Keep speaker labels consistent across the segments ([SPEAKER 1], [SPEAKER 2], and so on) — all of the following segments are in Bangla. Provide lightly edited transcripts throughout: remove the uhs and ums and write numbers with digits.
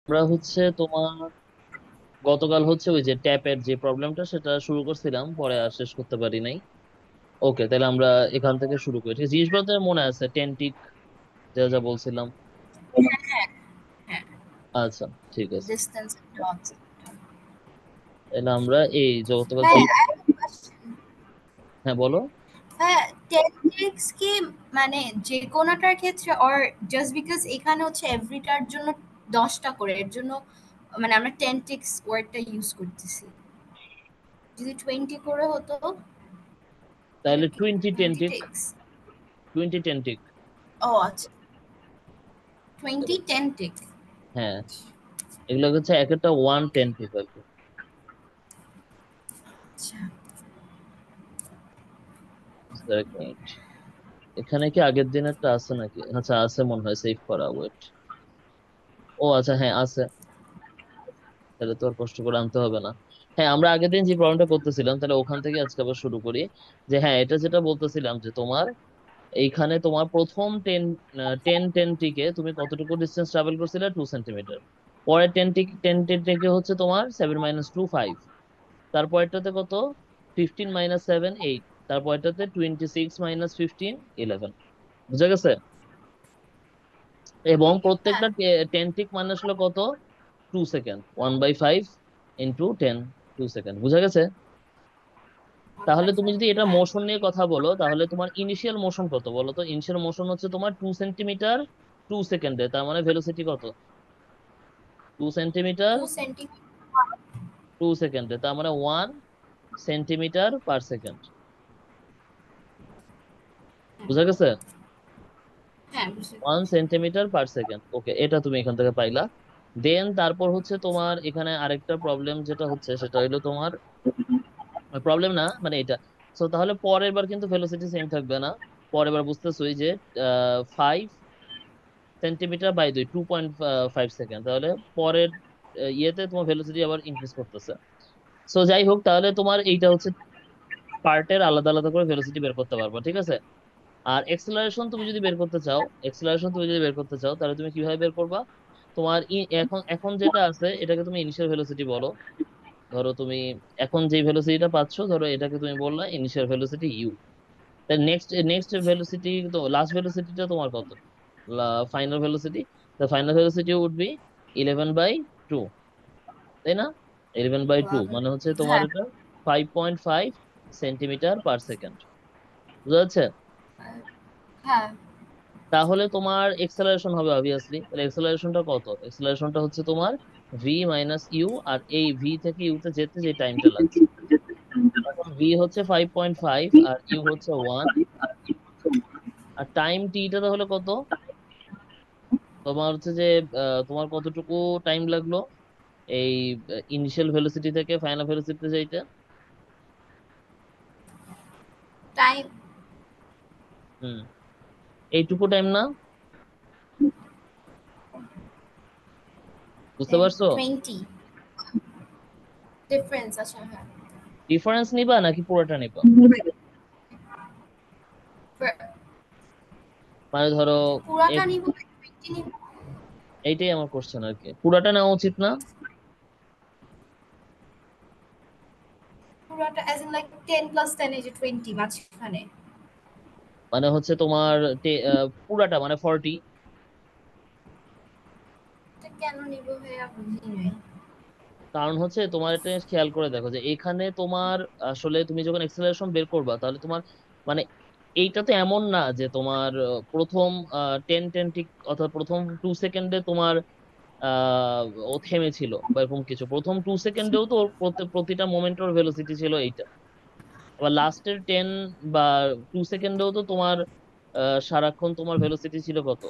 [SPEAKER 1] আমরা হচ্ছে তোমার গতকাল হচ্ছে ওই যে ট্যাপের যে প্রবলেমটা সেটা শুরু করছিলাম, পরে আর শেষ করতে পারি নাই। ওকে, তাহলে আমরা এখান থেকে শুরু করি। ঠিক আছে, জিনিসপত্র মনে আছে, টেন্টিক যা যা বলছিলাম।
[SPEAKER 2] হ্যাঁ, হ্যাঁ,
[SPEAKER 1] আচ্ছা, ঠিক আছে।
[SPEAKER 2] distance dots.
[SPEAKER 1] তাহলে আমরা এই গতকাল
[SPEAKER 2] ভাই,
[SPEAKER 1] যে,
[SPEAKER 2] I have a question.
[SPEAKER 1] হ্যাঁ বলো।
[SPEAKER 2] হ্যাঁ, 10 কি মানে যে কোনোটার ক্ষেত্রে or just because এখানে হচ্ছে এভরিটার জন্য 10টা করে এর জন্য মানে আমরা 10 ওয়ার্ডটা ইউজ করতেছি। যদি 20 করে হতো তাহলে
[SPEAKER 1] তাহলে
[SPEAKER 2] কি
[SPEAKER 1] টোয়েন্টি
[SPEAKER 2] 20
[SPEAKER 1] টেন্টিক।
[SPEAKER 2] টেক্স?
[SPEAKER 1] টোয়েন্টি টেন্টিক।
[SPEAKER 2] ও আচ্ছা, 10 টেক।
[SPEAKER 1] হ্যাঁ, এগুলো হচ্ছে এক একটা ওয়ান টেন্টিক আর কি।
[SPEAKER 2] আচ্ছা,
[SPEAKER 1] এক মিনিট, এখানে কি আগের দিনেরটা আছে নাকি? আচ্ছা, আছে মনে হয়, সেভ করা, ওয়েট। ও আচ্ছা, হ্যাঁ আছে। তাহলে তো আর কষ্ট করে আনতে হবে না। হ্যাঁ, আমরা আগের দিন যে প্রবলেমটা করতেছিলাম, তাহলে ওখান থেকে আজকে আবার শুরু করি। যে হ্যাঁ, এটা যেটা বলতেছিলাম যে তোমার এইখানে তোমার প্রথম টেন টেনটিকে তুমি কতটুকু ডিস্টেন্স ট্রাভেল করছিলে? 2 সেন্টিমিটার। পরের টেন টেনটিকে হচ্ছে তোমার 7 - 2 5। তারপরেরটাতে কত? 15 - 7 8। তারপরেরটাতে 26 - 15 11। বুঝা গেছে? এবং
[SPEAKER 2] হ্যাঁ,
[SPEAKER 1] প্রত্যেকটা টেনটিক মানে আসলে কত? 2 সেকেন্ড। 1/5 × 10 2 সেকেন্ড। বুঝা গেছে?
[SPEAKER 2] 1
[SPEAKER 1] তাহলে
[SPEAKER 2] by
[SPEAKER 1] তুমি
[SPEAKER 2] 5,
[SPEAKER 1] যদি এটা
[SPEAKER 2] হ্যাঁ।
[SPEAKER 1] মোশন নিয়ে কথা বলো, তাহলে তোমার ইনিশিয়াল মোশন কত বলো তো? ইনিশিয়াল মোশন হচ্ছে তোমার 2 সেন্টিমিটার 2 সেকেন্ডে, তার মানে ভেলোসিটি কত? 2 সেন্টিমিটার
[SPEAKER 2] 2 সেন্টিমিটার।
[SPEAKER 1] 2 সেকেন্ডে, তার মানে 1 সেন্টিমিটার/সেকেন্ড। বুঝা গেছে?
[SPEAKER 2] হ্যাঁ, বুঝতে
[SPEAKER 1] ওয়ান
[SPEAKER 2] পেরেছি।
[SPEAKER 1] সেন্টিমিটার/সেকেন্ড ওকে, এটা তুমি এখান থেকে পাইলা। দেন তারপর হচ্ছে তোমার এখানে আরেকটা প্রবলেম যেটা হচ্ছে, সেটা হলো তোমার প্রবলেম না মানে এটা। সো তাহলে পরের বার কিন্তু ভেলোসিটি সেম থাকবে না। পরের বার বুঝতেছই যে 5 সেন্টিমিটার/2 2.5 সেকেন্ড, তাহলে পরের ইয়েতে তোমার ভেলোসিটি আবার ইনক্রিজ করতেছে। সো যাই হোক, তাহলে তোমার এইটা হচ্ছে পার্টের আলাদা আলাদা করে ভেলোসিটি বের করতে পারবো, ঠিক আছে। আর এক্সেলারেশন তুমি
[SPEAKER 2] হ্যাঁ,
[SPEAKER 1] যদি বের করতে চাও, তাহলে তুমি কিভাবে বের করবা? তোমার এখন এখন যেটা আছে এটাকে তুমি ইনিশিয়াল ভেলোসিটি বলো। ধরো তুমি এখন যে ভেলোসিটিটা পাচ্ছ, ধরো এটাকে তুমি বললা ইনিশিয়াল ভেলোসিটি ইউ। তাই নেক্সট নেক্সট ভেলোসিটি, তো লাস্ট ভেলোসিটিটা তোমার কত? Final velocity. The final velocity would be 11/2, তাই না? 11/2
[SPEAKER 2] 11,
[SPEAKER 1] মানে হচ্ছে তোমার
[SPEAKER 2] হ্যাঁ,
[SPEAKER 1] এটা 5.5 সেন্টিমিটার/সেকেন্ড। বুঝা যাচ্ছে?
[SPEAKER 2] হ্যাঁ।
[SPEAKER 1] তাহলে তোমার এক্সেলারেশন হবে অবভিয়াসলি, তাহলে এক্সেলারেশনটা কত? এক্সেলারেশনটা হচ্ছে তোমার v - u, আর এই ভি থেকে ইউতে যেতে যে টাইমটা লাগছে। এখন ভি হচ্ছে 5.5 আর ইউ হচ্ছে 1। আর টাইম টিটা তাহলে কত? তোমার হচ্ছে যে তোমার কতটুকু টাইম লাগলো এই ইনিশিয়াল ভেলোসিটি থেকে ফাইনাল ভেলোসিটিতে যাইতে?
[SPEAKER 2] টাইম
[SPEAKER 1] হুম, এইটুকু টাইম না? বুঝতে পারছো?
[SPEAKER 2] 20 ডিফারেন্স আছে, হ্যাঁ।
[SPEAKER 1] ডিফারেন্স নিবা নাকি পুরোটা নিবা? মানে ধরো
[SPEAKER 2] পুরাটা
[SPEAKER 1] এ-
[SPEAKER 2] নিব, 20 নিব।
[SPEAKER 1] এইটাই আমার কোশ্চেন আর কি, পুরাটা নেওয়া উচিত না?
[SPEAKER 2] পুরাটা অ্যাজ ইন লাইক 10 প্লাস 10 এই যে 20 মাঝখানে।
[SPEAKER 1] মানে হচ্ছে তোমার পুরাটা মানে 40।
[SPEAKER 2] এটা কেন নিব ভাইয়া, বুঝি নাই।
[SPEAKER 1] কারণ হচ্ছে তোমার একটা জিনিস খেয়াল করে দেখো যে এখানে তোমার আসলে তুমি যখন এক্সেলারেশন বের করবা, তাহলে তোমার মানে এইটা তো এমন না যে তোমার প্রথম 10 10 অর্থাৎ প্রথম 2 সেকেন্ডে তোমার ও থেমেছিল বা এরকম কিছু। প্রথম 2 সেকেন্ডেও তো ওর প্রতিটা মোমেন্টের ভেলোসিটি ছিল এইটা। আবার লাস্টের 10 বা 2 সেকেন্ডেও তো তোমার সারাক্ষণ তোমার ভেলোসিটি ছিল কত?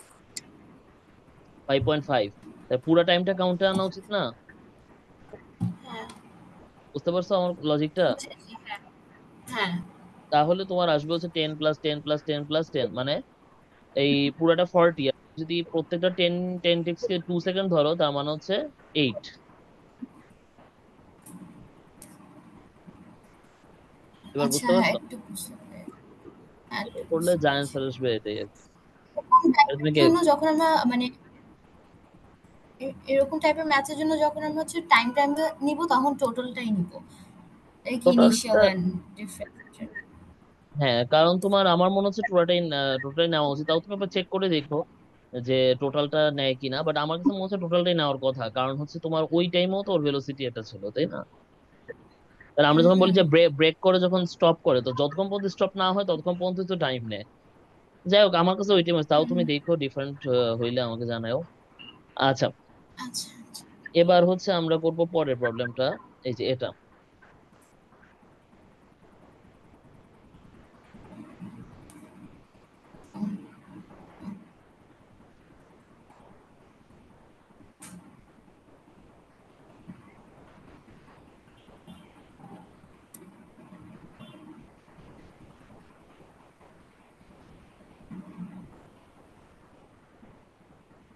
[SPEAKER 1] 5.5। তাই পুরো টাইমটা কাউন্টে আনা উচিত না?
[SPEAKER 2] হ্যাঁ,
[SPEAKER 1] বুঝতে পারছো আমার লজিকটা?
[SPEAKER 2] বুঝেছি, হ্যাঁ। হ্যাঁ,
[SPEAKER 1] তাহলে তোমার আসবে হচ্ছে 10 + 10 + 10 + 10, মানে এই পুরাটা 40। যদি প্রত্যেকটা 10 10 কে 2 সেকেন্ড ধরো, তার মানে হচ্ছে 8। এবার
[SPEAKER 2] আচ্ছা,
[SPEAKER 1] বুঝতে
[SPEAKER 2] হ্যাঁ,
[SPEAKER 1] পারছো?
[SPEAKER 2] একটু বুঝতে পেরেছি। হ্যাঁ,
[SPEAKER 1] এটা
[SPEAKER 2] একটু
[SPEAKER 1] করলে
[SPEAKER 2] বুঝতে
[SPEAKER 1] যা
[SPEAKER 2] পেরেছি।
[SPEAKER 1] অ্যান্সার আসবে এটাই আর কি।
[SPEAKER 2] এরকম
[SPEAKER 1] এটা তুমি
[SPEAKER 2] টাইপের জন্য যখন আমরা মানে এরকম টাইপের ম্যাচের জন্য যখন আমরা হচ্ছে টাইম টাইম নিব তখন টোটালটাই নিব, লাইক ইনিশিয়াল
[SPEAKER 1] টোটালটা,
[SPEAKER 2] এন্ড ডিফারেন্ট।
[SPEAKER 1] হ্যাঁ কারণ তোমার আমার মনে হচ্ছে টোটালটাই নেওয়া উচিত। তাও তুমি একবার চেক করে দেখো যে টোটালটা নেয় কিনা, বাট আমার কাছে মনে হচ্ছে টোটালটাই নেওয়ার কথা। কারণ হচ্ছে তোমার ওই টাইমেও তো ওর ভেলোসিটি এটা ছিল, তাই না? তাহলে আমরা
[SPEAKER 2] হুম
[SPEAKER 1] যখন বলি
[SPEAKER 2] হুম।
[SPEAKER 1] যে ব্রেক করে যখন স্টপ করে, তো যতক্ষণ পর্যন্ত স্টপ না হয় ততক্ষণ পর্যন্ত তো টাইম নেয়। যাই হোক, আমার কাছে ওই টাইম তাও
[SPEAKER 2] হুম
[SPEAKER 1] তুমি
[SPEAKER 2] হুম।
[SPEAKER 1] দেখো, ডিফারেন্ট হইলে আমাকে জানাও। আচ্ছা,
[SPEAKER 2] আচ্ছা আচ্ছা।
[SPEAKER 1] এবার হচ্ছে আমরা করব পরের প্রবলেমটা। এই যে এটা,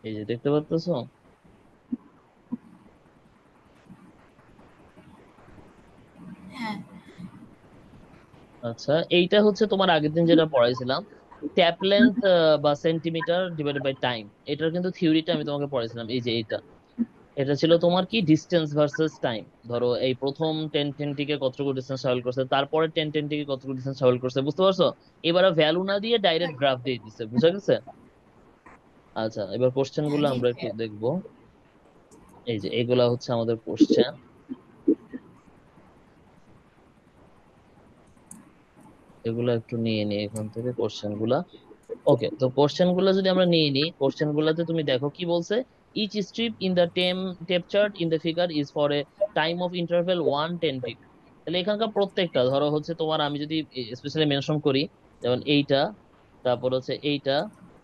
[SPEAKER 1] এই যে দেখতে পাচ্তেছো।
[SPEAKER 2] হ্যাঁ।
[SPEAKER 1] আচ্ছা, এইটা হচ্ছে তোমার আগের দিন যেটা পড়াইছিলাম, ট্যাপ লেন্থ বা সেন্টিমিটার ডিভাইডেড বাই টাইম। এটার কিন্তু থিওরিটা আমি তোমাকে পড়াইছিলাম। এই যে এটা, এটা ছিল তোমার কি ডিস্টেন্স ভার্সেস টাইম। ধরো এই প্রথম 10 10 কতটুকু ডিস্টেন্স ট্রাভেল করছে, তারপরে 10 10 কতটুকু ডিস্টেন্স ট্রাভেল করছে, বুঝতে পারছো? এবার ভ্যালু না দিয়ে ডাইরেক্ট গ্রাফ দিয়ে দিচ্ছে, বুঝা গেছে? আচ্ছা, এবার কোশ্চেন
[SPEAKER 2] হ্যাঁ
[SPEAKER 1] গুলো
[SPEAKER 2] জি
[SPEAKER 1] আমরা
[SPEAKER 2] জি।
[SPEAKER 1] একটু দেখবো। এই যে এগুলা হচ্ছে আমাদের কোশ্চেন, এগুলো একটু নিয়ে নিই এখান থেকে কোশ্চেন গুলা। ওকে, তো কোশ্চেন গুলো যদি আমরা নিয়ে নিই, কোশ্চেন গুলাতে তুমি দেখো কি বলছে। Each strip in the tape chart in the figure is for a time of interval 1 10 tick. তাহলে এখানকার প্রত্যেকটা ধরো হচ্ছে তোমার, আমি যদি স্পেশালি মেনশন করি, যেমন এইটা, তারপর হচ্ছে এইটা,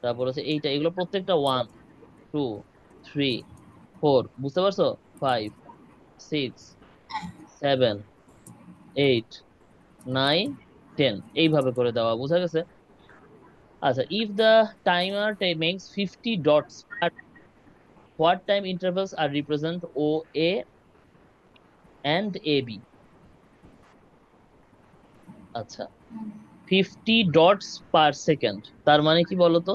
[SPEAKER 1] তারপর হচ্ছে এইটা, এগুলো প্রত্যেকটা 1 2 3 4, বুঝতে পারছো? 5 6 7 8 9 10, এইভাবে করে দেওয়া, বুঝা গেছে? আচ্ছা, if the timer makes 50 dots, what time intervals are represent OA and AB? আচ্ছা, 50 ডটস পার সেকেন্ড, তার মানে কি বলতো?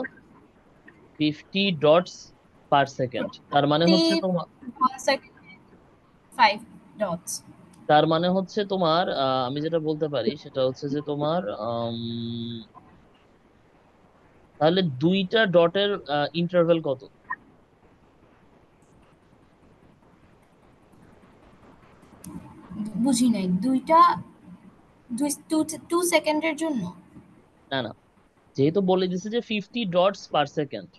[SPEAKER 1] 50 ডটস পার সেকেন্ড, তার মানে হচ্ছে তোমার,
[SPEAKER 2] 1 সেকেন্ড 5 ডটস।
[SPEAKER 1] তার মানে হচ্ছে তোমার আমি যেটা বলতে পারি সেটা হচ্ছে যে তোমার তাহলে দুইটা ডটের ইন্টারভেল কত?
[SPEAKER 2] বুঝি নাই দুইটা, দুই টু টু সেকেন্ডের জন্য।
[SPEAKER 1] না না, যেহেতু বলে দিছে যে 50 ডটস পার সেকেন্ড,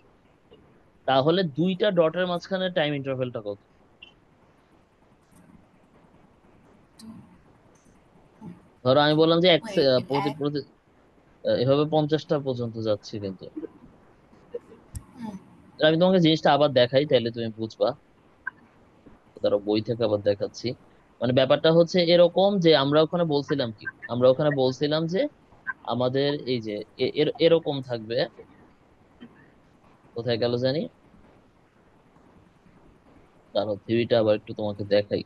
[SPEAKER 1] তাহলে দুইটা ডটের মাঝখানে টাইম ইন্টারভেলটা কত? ধরো আমি বললাম যে
[SPEAKER 2] ওয়েট
[SPEAKER 1] প্রতি
[SPEAKER 2] এক।
[SPEAKER 1] প্রতি এভাবে 50টা পর্যন্ত যাচ্ছি কিন্তু।
[SPEAKER 2] হুম।
[SPEAKER 1] আমি তোমাকে জিনিসটা আবার দেখাই, তাহলে তুমি বুঝবা। তারা বই থেকে আবার দেখাচ্ছি। মানে ব্যাপারটা হচ্ছে এরকম যে আমরা ওখানে বলছিলাম কি, আমরা ওখানে বলছিলাম যে আমাদের এই যে এরকম থাকবে। কোথায় গেল জানি, তার থিওরিটা আবার একটু তোমাকে দেখাই।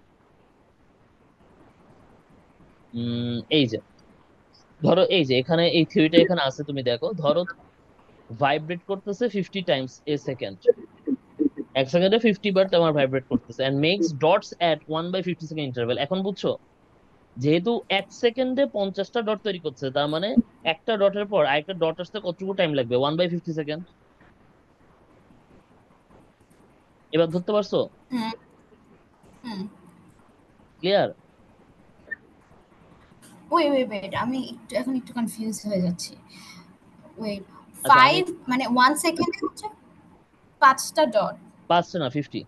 [SPEAKER 1] এই যে ধরো, এই যে এখানে এই থিওরিটা এখানে আছে, তুমি দেখো। ধরো ভাইব্রেট করতেছে 50 টাইমস এ সেকেন্ড, 1 সেকেন্ডে 50 বার তোমার ভাইব্রেট করতেছে, and makes dots at 1/50 second interval. এখন বুঝছো? যেহেতু 1 সেকেন্ডে 50টা ডট তৈরি করছে, তার মানে একটা ডটের পর আরেকটা ডট আসতে কতটুকু টাইম লাগবে? 1/50 সেকেন্ড। এবার ধরতে পারছো?
[SPEAKER 2] হুম হুম।
[SPEAKER 1] ক্লিয়ার?
[SPEAKER 2] ওয়েট আমি একটু এখন একটু কনফিউজ হয়ে যাচ্ছি। ওয়েট,
[SPEAKER 1] আচ্ছা, আমি
[SPEAKER 2] 5 মানে 1 সেকেন্ডে হচ্ছে 5টা ডট।
[SPEAKER 1] 5 না 50।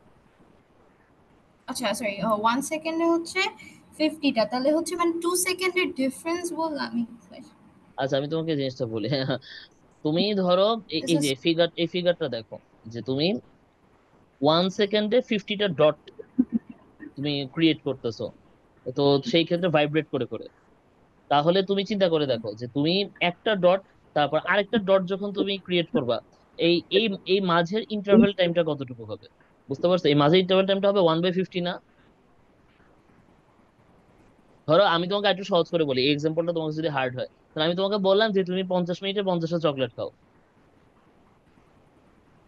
[SPEAKER 2] আচ্ছা সরি, 1 সেকেন্ডে হচ্ছে 50টা, তাহলে হচ্ছে মানে 2 সেকেন্ডের ডিফারেন্স বললাম আমি।
[SPEAKER 1] আচ্ছা, আমি তোমাকে জিনিসটা বলি। তুমি ধরো
[SPEAKER 2] দিস
[SPEAKER 1] এই
[SPEAKER 2] ইজ।
[SPEAKER 1] যে এই ফিগারটা দেখো, যে তুমি 1 সেকেন্ডে 50টা ডট তুমি ক্রিয়েট করতেছো, তো সেই ক্ষেত্রে ভাইব্রেট করে করে। তাহলে তুমি চিন্তা করে দেখো যে তুমি একটা ডট, তারপর আরেকটা ডট যখন তুমি ক্রিয়েট করবা, এই এই এই মাঝের ইন্টারভেল টাইমটা কতটুকু হবে? বুঝতে পারছো? এই মাঝের ইন্টারভেল টাইমটা হবে 1/50 না? ধরো আমি তোমাকে একটু সহজ করে বলি, এই এক্সাম্পলটা তোমাকে যদি হার্ড হয়, তাহলে আমি তোমাকে বললাম যে তুমি 50 মিনিটে 50টা চকলেট খাও।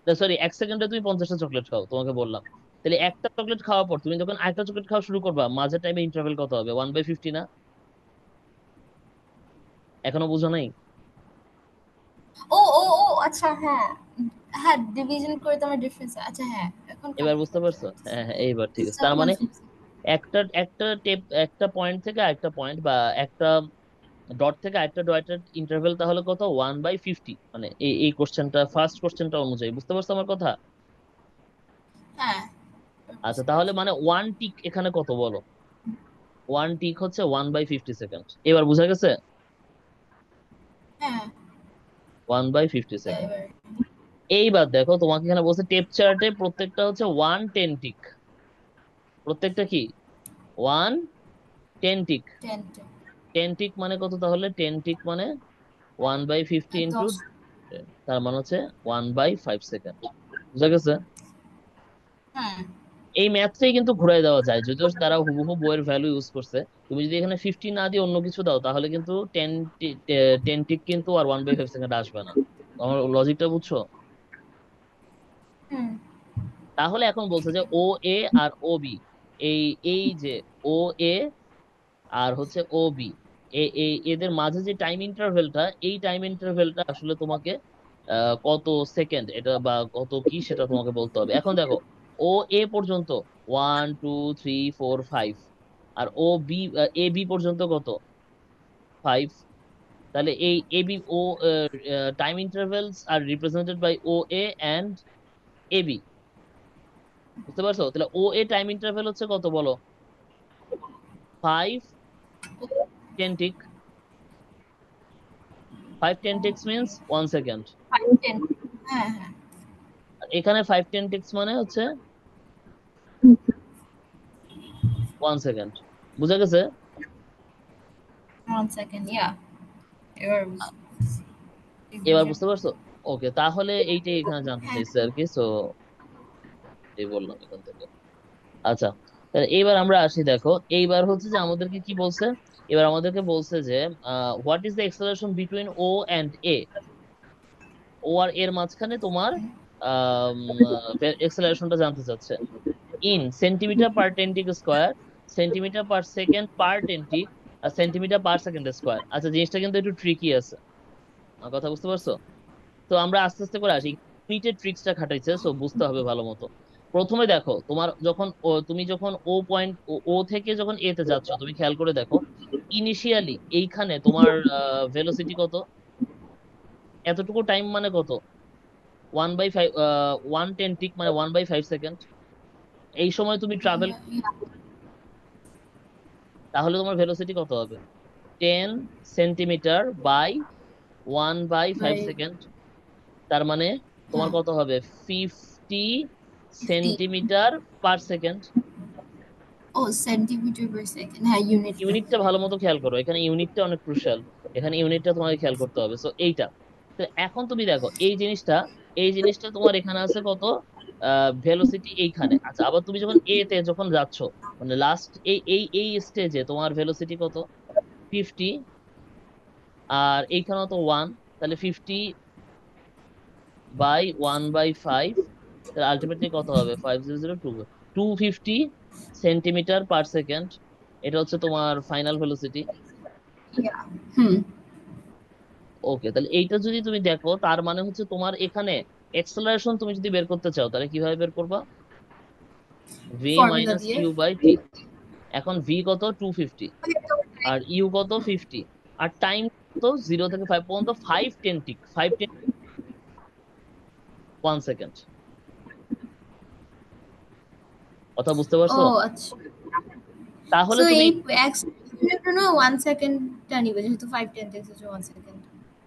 [SPEAKER 1] সরি, 1 সেকেন্ডে তুমি 50টা চকলেট খাও, তোমাকে বললাম। তাহলে একটা চকলেট খাওয়ার পর তুমি যখন আরেকটা চকলেট খাওয়া শুরু করবা, মাঝের টাইমে ইন্টারভেল কত হবে? 1/50 না? এখনো বুঝো নাই?
[SPEAKER 2] ও ও ও আচ্ছা, হ্যাঁ হ্যাঁ, ডিভিশন করে তোমার ডিফারেন্স, আচ্ছা হ্যাঁ এখন
[SPEAKER 1] এবার
[SPEAKER 2] কানেক্ট
[SPEAKER 1] বুঝতে
[SPEAKER 2] করতে
[SPEAKER 1] পারছো?
[SPEAKER 2] পারতেছি।
[SPEAKER 1] হ্যাঁ হ্যাঁ, এইবার ঠিক আছে।
[SPEAKER 2] বুঝতে
[SPEAKER 1] তার মানে
[SPEAKER 2] কনফিউজ।
[SPEAKER 1] একটা একটা টেপ, একটা পয়েন্ট থেকে আরেকটা পয়েন্ট, বা একটা ডট থেকে আরেকটা ডটের ইন্টারভেল তাহলে কত? 1/50। মানে এই এই কোশ্চেনটা, ফার্স্ট কোশ্চেনটা অনুযায়ী, বুঝতে পারছো আমার কথা?
[SPEAKER 2] হ্যাঁ
[SPEAKER 1] আচ্ছা,
[SPEAKER 2] বুঝতে
[SPEAKER 1] তাহলে
[SPEAKER 2] পারছি।
[SPEAKER 1] মানে ওয়ান টিক এখানে কত বলো? ওয়ান টিক হচ্ছে 1/50 সেকেন্ড। এবার বুঝা গেছে?
[SPEAKER 2] হ্যাঁ
[SPEAKER 1] 1/50 সেকেন্ড।
[SPEAKER 2] এবার
[SPEAKER 1] এইবার দেখো, তোমাকে এখানে বলছে টেপ চার্টে প্রত্যেকটা হচ্ছে 1/10 টিক। প্রত্যেকটা কি? 1/10 টিক।
[SPEAKER 2] 10
[SPEAKER 1] 10 টিক মানে কত তাহলে? 10 টিক মানে 1/50 ইন্টু,
[SPEAKER 2] 10।
[SPEAKER 1] তার মানে হচ্ছে 1/5 সেকেন্ড। বুঝা গেছে?
[SPEAKER 2] হুম
[SPEAKER 1] এই ম্যাথটাই কিন্তু ঘুরাই দেওয়া যায়, যদিও তারা হুবহু বইয়ের ভ্যালু ইউজ করছে। তুমি যদি এখানে 50 না দিয়ে অন্য কিছু দাও, তাহলে কিন্তু 10 টিক কিন্তু আর 1/5 সেকেন্ড আসবে না। আমার লজিকটা বুঝছো?
[SPEAKER 2] হুম
[SPEAKER 1] তাহলে এখন বলছে যে ও এ আর ও বি, এই এই যে ও এ আর হচ্ছে ও বি, এদের মাঝে যে টাইম ইন্টারভেলটা, এই টাইম ইন্টারভেলটা আসলে তোমাকে কত সেকেন্ড এটা বা কত কি সেটা তোমাকে বলতে হবে। এখন দেখো, ও এ পর্যন্ত 1 2 3 4 5, আর ও বি, এ বি পর্যন্ত কত? 5। তাহলে এই A B O time intervals are represented by O A and A B. বুঝতে পারছো? তাহলে ও এ টাইম ইন্টারভেল হচ্ছে কত বলো? 5/10 টিক। 5/10 tricks means 1 second.
[SPEAKER 2] 5 10। হ্যাঁ হ্যাঁ
[SPEAKER 1] এখানে 5/10 টিক্স মানে হচ্ছে 1 সেকেন্ড। বুঝা গেছে?
[SPEAKER 2] 1 সেকেন্ড, ইয়া এবার
[SPEAKER 1] এবার
[SPEAKER 2] বুঝতে
[SPEAKER 1] বুঝতে পারছো? ওকে, তাহলে এইটাই এখানে জানতে
[SPEAKER 2] হ্যাঁ
[SPEAKER 1] চাইছে আর কি। সো এই বললাম এখান থেকে। আচ্ছা, তাহলে এইবার আমরা আসি। দেখো, এইবার হচ্ছে যে আমাদেরকে কি বলছে? এবার আমাদেরকে বলছে যে what is the acceleration between O and A. O আর এর মাঝখানে তোমার এক্সেলারেশনটা জানতে চাচ্ছে। In centimetre per ten tick square, centimetre per second per ten tick, আর সেন্টিমিটার পার সেকেন্ড স্কোয়ার। আচ্ছা, জিনিসটা কিন্তু একটু ট্রিকি আছে। আমার কথা বুঝতে পারছো? তো আমরা আস্তে আস্তে করে আসি। ইউনিটের ট্রিক্সটা খাটাইছে, সো বুঝতে হবে ভালো মতো। প্রথমে দেখো, তোমার যখন তুমি যখন ও পয়েন্ট, ও থেকে যখন এ তে যাচ্ছ, তুমি খেয়াল করে দেখো, ইনিশিয়ালি এইখানে তোমার ভেলোসিটি কত? এতটুকু টাইম মানে কত? 1/5, 1/10 টিক মানে 1/5 সেকেন্ড। এই সময় তুমি ট্রাভেল, তাহলে তোমার ভেলোসিটি কত হবে? 10 সেন্টিমিটার বাই 1/5 সেকেন্ড। তার মানে তোমার
[SPEAKER 2] হ্যাঁ
[SPEAKER 1] কত হবে? 50
[SPEAKER 2] 50।
[SPEAKER 1] Centimetre per second.
[SPEAKER 2] ও সেন্টিমিটার পার সেকেন্ড, হ্যাঁ ইউনিটটা।
[SPEAKER 1] ইউনিটটা ভালো মতো খেয়াল করো, এখানে ইউনিটটা অনেক ক্রুশাল। এখানে ইউনিটটা তোমাকে খেয়াল করতে হবে। সো এইটা, তো এখন তুমি দেখো এই জিনিসটা, এই জিনিসটা তোমার এখানে আছে কত? ভেলোসিটি এইখানে। আচ্ছা, আবার তুমি যখন এ তে যখন যাচ্ছ, মানে লাস্ট এই এই এই স্টেজে তোমার ভেলোসিটি কত? 50। আর এইখানেও তো 1। তাহলে 50/1/5, তাহলে আলটিমেটলি কত হবে? 5002, 250 সেন্টিমিটার পার সেকেন্ড। এটা হচ্ছে তোমার ফাইনাল ভেলোসিটি।
[SPEAKER 2] ইয়া হুম
[SPEAKER 1] ওকে, তাহলে এইটা যদি তুমি দেখো, তার মানে হচ্ছে তোমার এখানে এক্সেলারেশন তুমি যদি বের করতে চাও, তাহলে কিভাবে বের করবা? ভি
[SPEAKER 2] ফর্মুলা
[SPEAKER 1] মাইনাস
[SPEAKER 2] দিয়ে।
[SPEAKER 1] ইউ বাই টি। এখন ভি কত? 250, আর ইউ কত? 50, আর টাইম কত? 0 থেকে 5 পর্যন্ত। 5/10 টিক, 5/10, 1 সেকেন্ড। কথা বুঝতে
[SPEAKER 2] ও
[SPEAKER 1] পারছো?
[SPEAKER 2] আচ্ছা,
[SPEAKER 1] তাহলে
[SPEAKER 2] সো
[SPEAKER 1] তুমি,
[SPEAKER 2] এই এক্সপ্রেশনের জন্য 1 সেকেন্ডটা নিবে, যেহেতু 5 10 হচ্ছে 1 সেকেন্ড।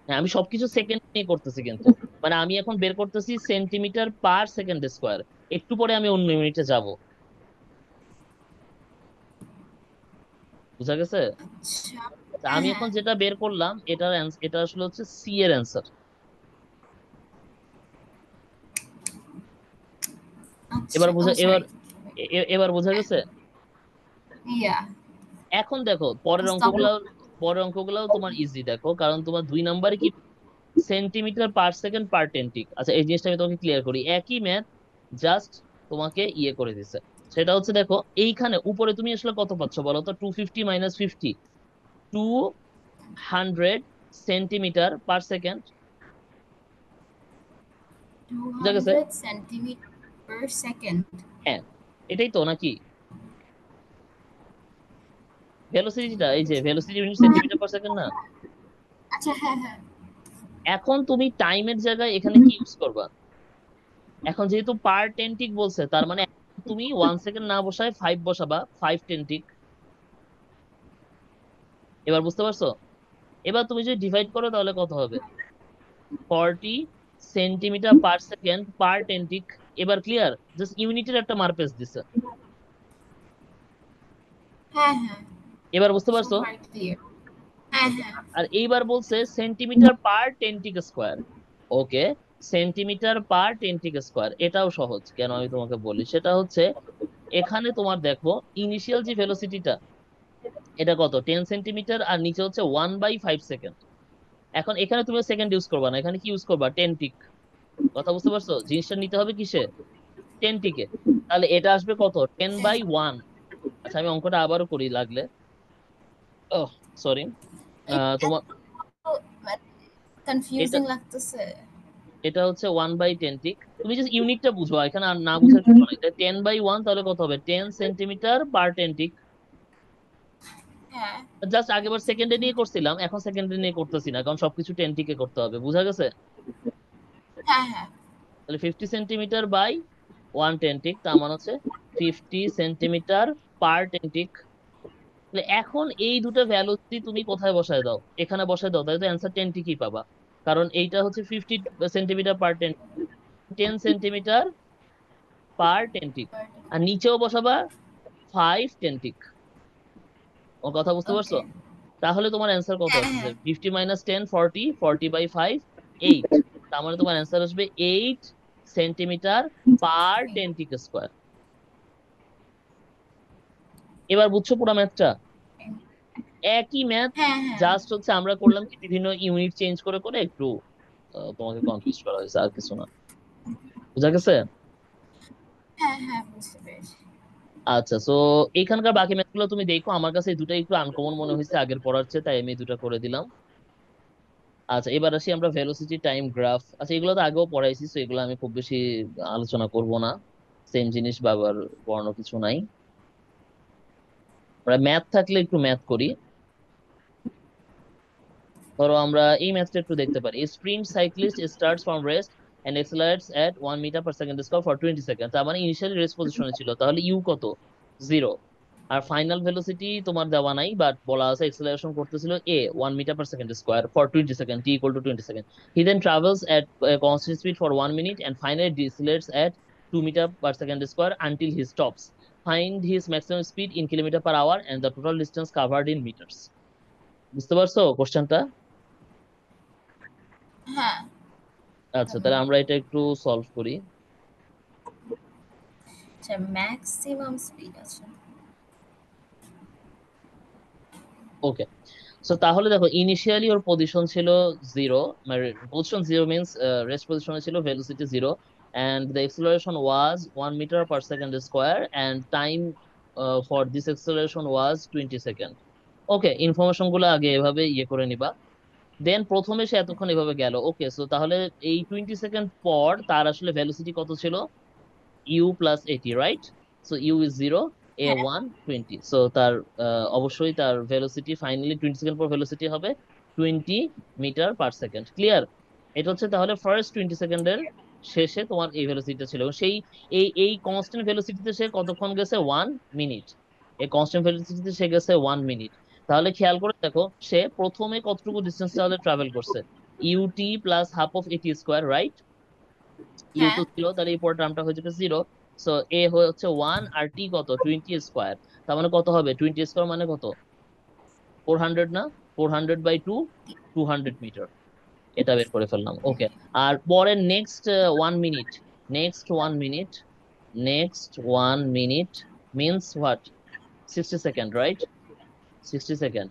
[SPEAKER 1] হ্যাঁ, আমি সবকিছু সেকেন্ড নিয়ে করতেছি কিন্তু। মানে আমি এখন বের করতেছি সেন্টিমিটার পার সেকেন্ড স্কোয়ার। একটু পরে আমি অন্য ইউনিটে যাব। বুঝা গেছে?
[SPEAKER 2] আচ্ছা
[SPEAKER 1] তা
[SPEAKER 2] হ্যাঁ
[SPEAKER 1] আমি
[SPEAKER 2] হ্যাঁ
[SPEAKER 1] এখন যেটা বের করলাম, এটা আসলে হচ্ছে সি এর অ্যান্সার। এবার
[SPEAKER 2] আচ্ছা ও
[SPEAKER 1] বুঝা, এবার
[SPEAKER 2] সরি।
[SPEAKER 1] এবার বোঝা গেছে?
[SPEAKER 2] ইয়া
[SPEAKER 1] এখন দেখো পরের
[SPEAKER 2] স্টপ।
[SPEAKER 1] অঙ্কগুলো, পরের অঙ্কগুলোও তোমার ইজি। দেখো, কারণ তোমার 2 নম্বরে কি? সেন্টিমিটার পার সেকেন্ড পার টেন টিক। আচ্ছা, এই জিনিসটা আমি তোমাকে ক্লিয়ার করি। একই ম্যাথ, জাস্ট তোমাকে ইয়ে করে দিছে। সেটা হচ্ছে দেখো এইখানে উপরে তুমি আসলে কত পাচ্ছ বলো তো, 250 মাইনাস 50, 200 সেন্টিমিটার পার সেকেন্ড। বুঝা গেছে?
[SPEAKER 2] 200 সেন্টিমিটার পার সেকেন্ড।
[SPEAKER 1] হ্যাঁ, এটাই তো নাকি ভেলোসিটিটা, এই যে velocity unit centimetre per second না।
[SPEAKER 2] আচ্ছা, হ্যাঁ হ্যাঁ।
[SPEAKER 1] এখন তুমি টাইমের জায়গায় এখানে কি ইউজ করবা? এখন যেহেতু পার টেন্টিক বলছে, তার মানে তুমি 1 সেকেন্ড না বসায় 5 বসাবা, 5 টেন্টিক। এবার বুঝতে পারছো? এবার তুমি যদি ডিভাইড করো তাহলে কত হবে? 40 সেন্টিমিটার পার সেকেন্ড পার টেন্টিক। এবার ক্লিয়ার? জাস্ট ইউনিটের একটা মারপেস দিছে।
[SPEAKER 2] হ্যাঁ হ্যাঁ,
[SPEAKER 1] এবার বুঝতে
[SPEAKER 2] সো
[SPEAKER 1] পারছো?
[SPEAKER 2] ফার ক্লিয়ার। হ্যাঁ
[SPEAKER 1] ওকে।
[SPEAKER 2] হ্যাঁ।
[SPEAKER 1] আর এইবার বলছে সেন্টিমিটার পার টেন্টিক স্কোয়ার। ওকে, সেন্টিমিটার পার টেন্টিক স্কোয়ার এটাও সহজ। কেন আমি তোমাকে বলি, সেটা হচ্ছে এখানে তোমার দেখো ইনিশিয়াল যে ভেলোসিটিটা, এটা কত, 10 সেন্টিমিটার, আর নিচে হচ্ছে 1/5 সেকেন্ড। এখন এখানে তুমি সেকেন্ড ইউজ করবা না, এখানে কি ইউজ করবা? টেন্টিক। কথা বুঝতে পারছো? জিনিসটা নিতে হবে কিসে? টেন্টিকে। তাহলে এটা আসবে কত? 10/1। আচ্ছা আমি অঙ্কটা আবারও করি লাগলে। ওহ, সরি। তোমার এটা
[SPEAKER 2] কনফিউজিং লাগতেছে।
[SPEAKER 1] এটা হচ্ছে 1/10টিক। তুমি জাস্ট ইউনিটটা বুঝো, এখানে আর না বুঝার কিছু নাই। 10/1 তাহলে কত হবে? 10 সেন্টিমিটার পার 10টিক।
[SPEAKER 2] হ্যাঁ
[SPEAKER 1] জাস্ট আগেবার সেকেন্ডে নিয়ে করছিলাম, এখন সেকেন্ডে নিয়ে করতেছি না, কারণ সবকিছু টেন্টিকে করতে হবে। বুঝা গেছে?
[SPEAKER 2] হ্যাঁ হ্যাঁ।
[SPEAKER 1] তাহলে 50 সেন্টিমিটার/1 টেন্টিক, তার মানে হচ্ছে 50 সেন্টিমিটার পার 10টিক। তাহলে এখন এই দুটো ভ্যালু যদি তুমি কোথায় বসায় দাও, এখানে বসায় দাও, তাহলে তো অ্যান্সার 10টিকই পাবা। কারণ এইটা হচ্ছে 50 সেন্টিমিটার পার 10, 10 সেন্টিমিটার পার 10টিক। আর নিচেও বসাবা 5 টেন্টিক। ও কথা বুঝতে পারছো?
[SPEAKER 2] ওকে।
[SPEAKER 1] তাহলে তোমার অ্যান্সার কত
[SPEAKER 2] হ্যাঁ
[SPEAKER 1] আসবে?
[SPEAKER 2] হ্যাঁ।
[SPEAKER 1] 50 - 10 40, 40/5 8। তার মানে তোমার অ্যান্সার আসবে 8 সেন্টিমিটার পার 10টিক স্কোয়ার। এবার বুঝছো পুরো ম্যাথটা? একই ম্যাথ,
[SPEAKER 2] হ্যাঁ হ্যাঁ।
[SPEAKER 1] জাস্ট হচ্ছে আমরা করলাম কি বিভিন্ন ইউনিট চেঞ্জ করে করে একটু তোমাকে কনফিউজ করা হয়েছে, আর কিছু না। বুঝা গেছে?
[SPEAKER 2] হ্যাঁ হ্যাঁ, বুঝতে পেরেছি।
[SPEAKER 1] আচ্ছা, সো এখানকার বাকি ম্যাথগুলো তুমি দেখো, আমার কাছে এই দুটো একটু আনকমন মনে হয়েছে আগের পড়ার চেয়ে, তাই আমি এই দুটো করে দিলাম। আচ্ছা এবার আসি আমরা ভেলোসিটি টাইম গ্রাফ। আচ্ছা এগুলো তো আগেও পড়াইছি, তো এগুলো আমি খুব বেশি আলোচনা করব না। সেম জিনিস বাবার পড়ানো কিছু নাই। আমরা ম্যাথ থাকলে একটু ম্যাথ করি। ধরো আমরা এই ম্যাথটা একটু দেখতে পারি। Sprint cyclist starts from rest and accelerates at 1 metre per second square for 20 second. তার মানে ইনিশিয়ালি রেস্ট পজিশনে ছিল, তাহলে ইউ কত? 0। আর ফাইনাল ভেলোসিটি তোমার দেওয়া নাই, বাট বলা আছে এক্সেলারেশন করতেছিল এ 1 metre per second square for 20 second, T equal to 20 second. He then travels at constant speed for 1 minute and finally decelerates at 2 metre per second square until he stops. Find his maximum speed in kilometre per hour and the total distance covered in metres. বুঝতে পারছো কোশ্চেনটা?
[SPEAKER 2] হ্যাঁ।
[SPEAKER 1] আচ্ছা তাহলে আমরা এটা একটু সলভ করি।
[SPEAKER 2] আচ্ছা, ম্যাক্সিমাম স্পিড আছে।
[SPEAKER 1] ওকে, সো তাহলে দেখো ইনিশিয়ালি ওর পজিশন ছিল 0, মানে পজিশন 0 মিন্স রেস্ট পজিশনে ছিল, velocity 0, and the acceleration was 1 metre per second square and time for this acceleration was 20 second. Okay, information গুলো আগে এভাবে ইয়ে করে নিবা। দেন প্রথমে সে এতক্ষণ এভাবে গেল। ওকে, সো তাহলে এই 20 সেকেন্ড পর তার আসলে ভেলোসিটি কত ছিল? u+80, right? So u is 0,
[SPEAKER 2] হ্যাঁ
[SPEAKER 1] a1 20, সো তার অবশ্যই তার ভেলোসিটি ফাইনালি 20 সেকেন্ড পর ভেলোসিটি হবে 20 মিটার পার সেকেন্ড। ক্লিয়ার? এটা হচ্ছে তাহলে ফার্স্ট 20 সেকেন্ডের শেষে তোমার এই ভেলোসিটিটা ছিল। সেই এই কনস্ট্যান্ট ভেলোসিটিতে সে কতক্ষণ গেছে? 1 মিনিট। এই কনস্ট্যান্ট ভেলোসিটিতে সে গেছে 1 মিনিট। তাহলে খেয়াল করে দেখো সে প্রথমে কতটুকু ডিস্টেন্স তাহলে ট্রাভেল করছে? ut+½ of 80 square, right? You
[SPEAKER 2] হ্যাঁ।
[SPEAKER 1] তো ছিল, তাহলে এই পর টার্মটা হয়ে যাবে 0। সো এ হচ্ছে 1 আর টি কত? 20 স্কোয়ার। তার মানে কত হবে? 20 স্কোয়ার মানে কত? 400 না? 400/2, 200 মিটার। এটা বের করে ফেললাম। ওকে, আর পরের next 1 minute, next 1 minute, next 1 minute means what? 60 second, right? 60 second.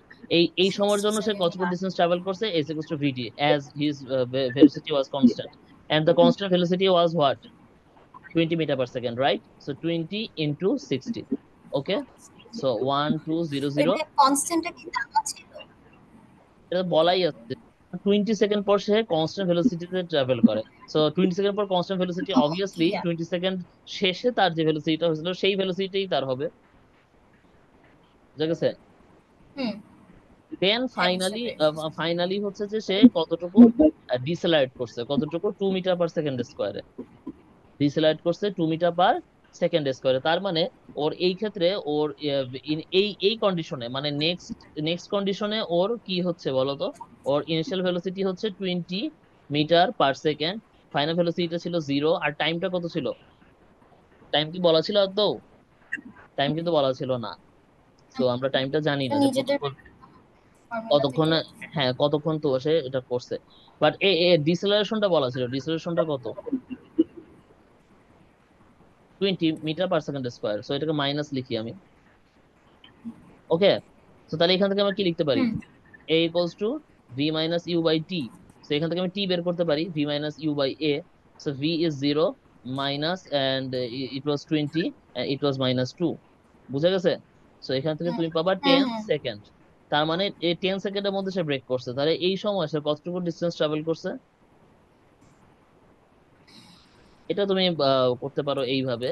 [SPEAKER 1] এই সময়ের
[SPEAKER 2] 60
[SPEAKER 1] জন্য সে
[SPEAKER 2] সেকেন্ড।
[SPEAKER 1] কতটুকু ডিস্টেন্স ট্রাভেল করছে? S equals to VD, as his velocity was constant, and the constant velocity was what? 20 metre per second, right? So 20 into 60, okay? So 1200,
[SPEAKER 2] এটা কনস্ট্যান্টটা কি দেওয়া ছিল?
[SPEAKER 1] এটা তো বলাই আছে 20 সেকেন্ড পর সে কনস্ট্যান্ট ভেলোসিটিতে ট্রাভেল করে। সো 20 সেকেন্ড পর কনস্ট্যান্ট ভেলোসিটি, অবভিয়াসলি
[SPEAKER 2] ইয়া
[SPEAKER 1] 20 সেকেন্ড শেষে তার যে ভেলোসিটিটা হয়েছিল সেই ভেলোসিটিই তার হবে, বুঝা গেছে?
[SPEAKER 2] হুম
[SPEAKER 1] দেন
[SPEAKER 2] হ্যাঁ বুঝতে
[SPEAKER 1] ফাইনালি,
[SPEAKER 2] পেরেছি।
[SPEAKER 1] ফাইনালি হচ্ছে যে সে কতটুকু ডিসেলারেট করছে, কতটুকু 2 মিটার পার সেকেন্ড স্কোয়ারে ডিসেলারেট করছে, 2 মিটার পার সেকেন্ড স্কোয়ারে। তার মানে ওর এই ক্ষেত্রে ওর এই এই কন্ডিশনে, মানে নেক্সট নেক্সট কন্ডিশনে ওর কি হচ্ছে বলতো? ওর ইনিশিয়াল ভেলোসিটি হচ্ছে 20 মিটার পার সেকেন্ড, ফাইনাল ভেলোসিটিটা ছিল 0, আর টাইমটা কত ছিল? টাইম কি বলা ছিল আদৌ? টাইম কিন্তু বলা ছিল না। তো আমরা টাইমটা জানি
[SPEAKER 2] এটা
[SPEAKER 1] না যে
[SPEAKER 2] নিজেদের
[SPEAKER 1] কতক্ষণ,
[SPEAKER 2] ফর্মুলা
[SPEAKER 1] কতক্ষণ,
[SPEAKER 2] থেকে।
[SPEAKER 1] হ্যাঁ কতক্ষণ তো সে এটা করছে। বাট এ ডিসেলারেশনটা বলা ছিল, ডিসেলারেশনটা কত? 20 metre per second square. So এটাকে মাইনাস লিখি আমি, ওকে? তো তাহলে এখান থেকে আমরা কি লিখতে পারি?
[SPEAKER 2] Hmm
[SPEAKER 1] a equals to v minus u by t. So এখান থেকে আমি টি বের করতে পারি, v minus u by a. So v is 0 minus and it was 20, it was minus 2, বুঝা গেছে? সো এখান থেকে
[SPEAKER 2] হুম
[SPEAKER 1] তুমি পাবা
[SPEAKER 2] হুম
[SPEAKER 1] 10
[SPEAKER 2] হুম
[SPEAKER 1] সেকেন্ড। তার মানে এই 10 সেকেন্ডের মধ্যে সে ব্রেক করছে, তাহলে এই সময় সে কতটুকু ডিস্টেন্স ট্রাভেল করছে? এটা তুমি করতে পারো এইভাবে,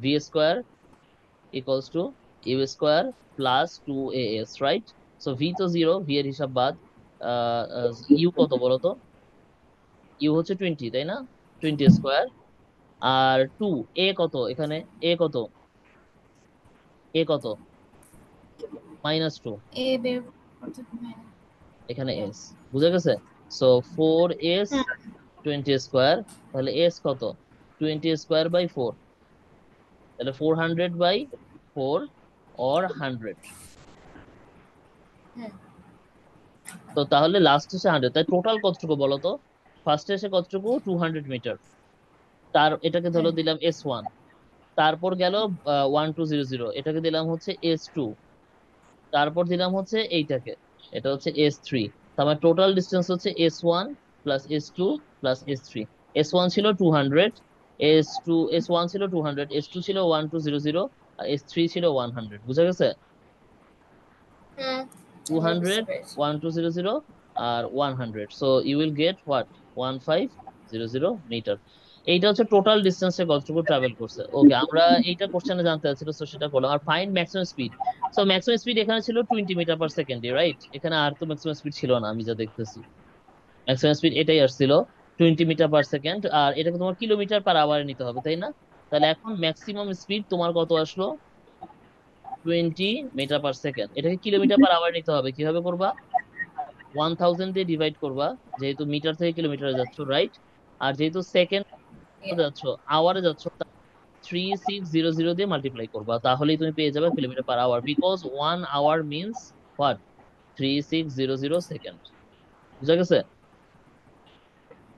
[SPEAKER 1] v square equals to u square plus 2as, right? So v তো 0, ভি এর হিসাব বাদ। ইউ কত বলো তো? ইউ হচ্ছে 20, তাই না? 20 স্কোয়ার আর 2, এ কত এখানে? এ কত? এ কত? -2,
[SPEAKER 2] এ বের করতে হবে।
[SPEAKER 1] এখানে
[SPEAKER 2] ইয়া
[SPEAKER 1] এস, বুঝা গেছে? সো 4s, 20 স্কোয়ার, তাহলে এস কত? 20 স্কোয়ার বাই 4, তাহলে 400 বাই 4 অর 100।
[SPEAKER 2] হুম
[SPEAKER 1] তো তাহলে লাস্ট এসে 100, তাই টোটাল কতটুকু বলো তো? ফার্স্টে এসে কতটুকু? 200 মিটার। তার এটাকে ধরো
[SPEAKER 2] হুম
[SPEAKER 1] দিলাম S1, তারপর গেল 1200, এটাকে দিলাম হচ্ছে S2, তারপর দিলাম হচ্ছে এইটাকে, এটা হচ্ছে S3। তার মানে টোটাল ডিস্টেন্স হচ্ছে S1 plus S2 plus S3। S1 ছিল 200, S2, S1 ছিল 200, S2 ছিল 1200, আর S3 ছিল 100, বুঝা গেছে?
[SPEAKER 2] হুম এবার বুঝতে
[SPEAKER 1] 200,
[SPEAKER 2] পেরেছি।
[SPEAKER 1] 1200 আর 100, so you will get what? 1500 metre. এইটা হচ্ছে টোটাল ডিস্টেন্সে কতটুকু ট্রাভেল করছে। ওকে, আমরা এইটা কোশ্চেনে জানতে চাচ্ছিল, তো সেটা করলাম। আর find maximum speed. So maximum speed এখানে ছিল 20 মিটার পার সেকেন্ডে, রাইট? এখানে আর তো ম্যাক্সিমাম স্পিড ছিল না আমি যা দেখতেছি। ম্যাক্সিমাম স্পিড এটাই আসছিল, 20 মিটার পার সেকেন্ড, আর এটাকে তোমার কিলোমিটার পার আওয়ারে নিতে হবে, তাই না? তাহলে এখন ম্যাক্সিমাম স্পিড তোমার কত আসলো? 20 মিটার পার সেকেন্ড। এটাকে কিলোমিটার পার আওয়ার নিতে হবে, কিভাবে করবা? 1000 দিয়ে ডিভাইড করবা, যেহেতু মিটার থেকে কিলোমিটারে যাচ্ছ, রাইট? আর যেহেতু সেকেন্ড
[SPEAKER 2] ইয়া
[SPEAKER 1] যাচ্ছ, আওয়ারে যাচ্ছ, 3600 দিয়ে মাল্টিপ্লাই করবা, তাহলেই তুমি পেয়ে যাবে kilometre per hour, because 1 hour means what? 3600 second, বুঝা গেছে?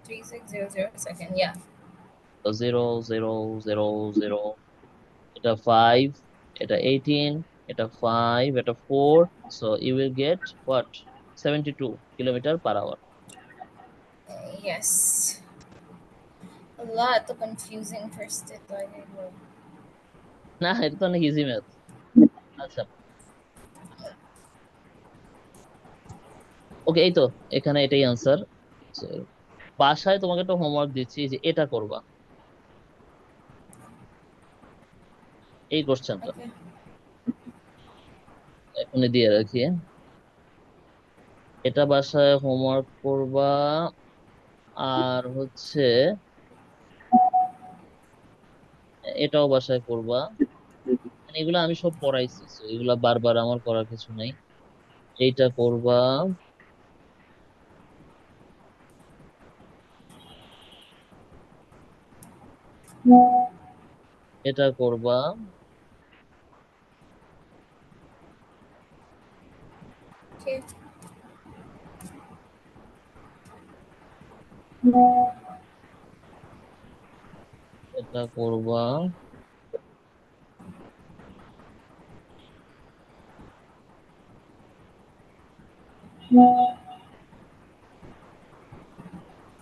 [SPEAKER 2] 3600 ইয়া
[SPEAKER 1] তো 0 0 0 0, এটা 5, এটা 18, এটা 5, এটা 4, so you will get what? 72 kilometre per hour.
[SPEAKER 2] Yes. আল্লাহ এত কনফিউজিং ফার্স্টে তো আগে
[SPEAKER 1] না, এটা তো অনেক ইজি ম্যাথ। আচ্ছা, ওকে, এই তো, এখানে এটাই আনসার। বাসায় তোমাকে একটা হোমওয়ার্ক দিচ্ছি, যে এটা করবা, এই কোশ্চেনটা
[SPEAKER 2] ওকে
[SPEAKER 1] এখনই দিয়ে রাখি। এটা বাসায় হোমওয়ার্ক করবা। আর হচ্ছে এটাও বাসায় করবা। মানে এগুলো আমি সব পড়াইছি, so এগুলা বারবার আমার করার কিছু নাই। এইটা করবা, এটা করবা,
[SPEAKER 2] ওকে
[SPEAKER 1] এটা করবা,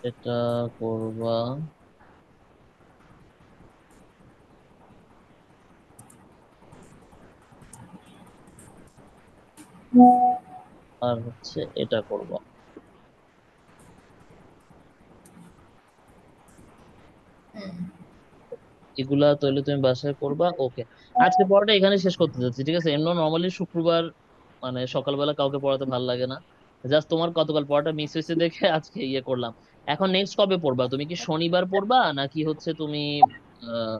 [SPEAKER 1] এটা করবা, আর হচ্ছে এটা করব।
[SPEAKER 2] হুম।
[SPEAKER 1] এগুলা তাহলে তুমি বাসায় করবা, ওকে। আজকে পড়াটা এখানে শেষ করতে যাচ্ছি, ঠিক আছে? এমন নর্মালি শুক্রবার মানে সকালবেলা কাউকে পড়াতে ভালো লাগে না, জাস্ট তোমার গতকাল পড়াটা মিস হয়েছে দেখে আজকে ইয়ে করলাম। এখন নেক্সট কবে পড়বা তুমি? কি শনিবার পড়বা নাকি হচ্ছে তুমি আহ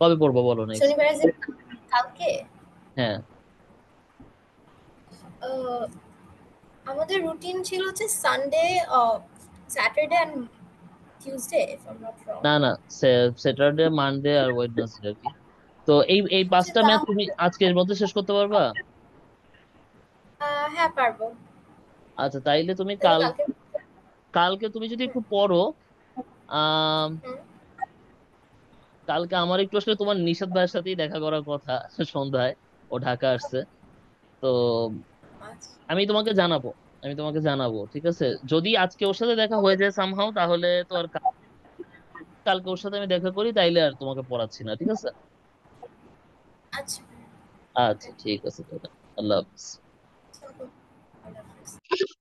[SPEAKER 1] কবে পড়বা বলো নেক্সট?
[SPEAKER 2] শনিবারে যে কালকে
[SPEAKER 1] হ্যাঁ।
[SPEAKER 2] আহ, আমাদের রুটিন ছিল হচ্ছে Sunday, Saturday and Tuesday if I am not wrong.
[SPEAKER 1] না না, স্যাটারডে মানডে আর ওয়েডনেসডে আর কি। তো এই
[SPEAKER 2] আচ্ছা,
[SPEAKER 1] 5টা ম্যাচ তুমি আজকের মধ্যে শেষ করতে পারবা?
[SPEAKER 2] হ্যাঁ পারবো।
[SPEAKER 1] আচ্ছা তাইলে তুমি
[SPEAKER 2] তাহলে কালকে।
[SPEAKER 1] কালকে তুমি যদি
[SPEAKER 2] হুম।
[SPEAKER 1] একটু পড়ো। আহ
[SPEAKER 2] হুম।
[SPEAKER 1] কালকে আমার একটু আসলে তোমার নিশাত ভাইয়ের সাথেই দেখা করার কথা সন্ধ্যায়, ও ঢাকা আসছে। তো
[SPEAKER 2] আচ্ছা।
[SPEAKER 1] আমি তোমাকে জানাবো, আমি তোমাকে জানাবো, ঠিক আছে? যদি আজকে ওর সাথে দেখা হয়ে যায় সামহাও, তাহলে তো আর কালকে ওর সাথে আমি দেখা করি, তাইলে আর তোমাকে পড়াচ্ছি না, ঠিক আছে?
[SPEAKER 2] আচ্ছা।
[SPEAKER 1] আচ্ছা ঠিক আছে তাহলে। আল্লাহ হাফিজ।